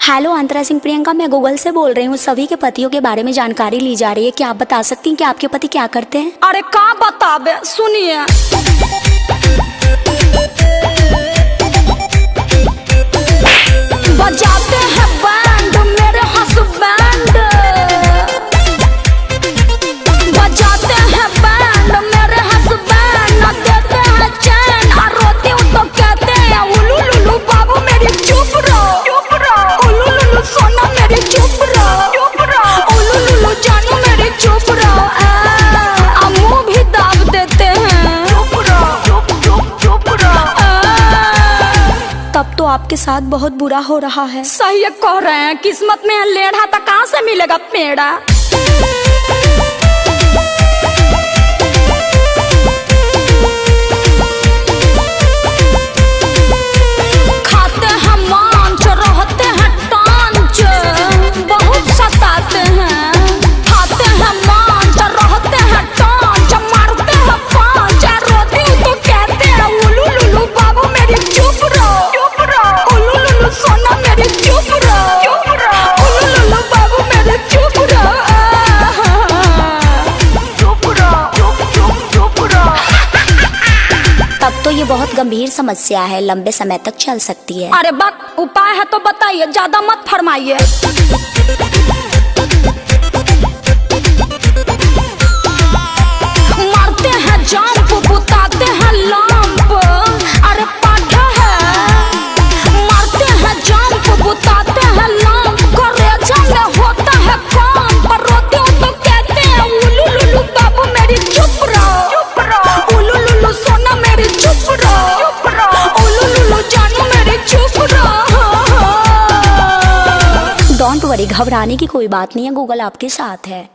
Hello अंतरा सिंह प्रियंका, मैं Google से बोल रही हूँ। सभी के पतियों के बारे में जानकारी ली जा रही है। क्या आप बता सकती हैं कि आपके पति क्या करते हैं? अरे का बताबे, सुनिए। बजाते हैं बैंड मेरे हस्बैंड, बजाते हैं बैंड मेरे हस्बैंड, न देते हैं चैन और रोती हूँ तो कहते हैं उलू लुलू बाबू मेरी चुप रहो, उलू लुलू सोना मेरी चुप रहो, उलू लुलू जानू मेरी चुप रहो। मुँह भी दाब देते हैं, चुप रहो। तब तो आपके साथ बहुत बुरा हो रहा है। सही कह रहे हैं, किस्मत में है लेढ़ा तो कहाँ से मिलेगा पेड़ा। खाते हैं मांस, रहते हैं टांच, बहुत सताते हैं। खाते हैं मांस, रहते हैं टांच, मारते हैं पांच, रोती हूँ तो कहते हैं उलू लुलू बाबू मेरी चुप रहो, उलू लुलू सोना मेरी चुप रहो, उलू लुलू बाबू मेरी चुप रहो। तब तो ये बहुत गंभीर समस्या है, लंबे समय तक चल सकती है। अरे बात उपाय है तो बताइए, ज्यादा मत फरमाइए। मारते हैं जंप, बुताते हैं लंप, अरे पाठा है। मारते हैं जंप, बुताते हैं लंप, करेजा में होता है काम, पर रोते हो तो कहते हैं उलू लुलू बाबू मेरी चुप रहो, उलू लुलू सोना मेरी चुप रहो, उलू लुलू जानू मेरी चुप रहो। डोंट वरी, घबराने की कोई बात नहीं है, गूगल आपके साथ है।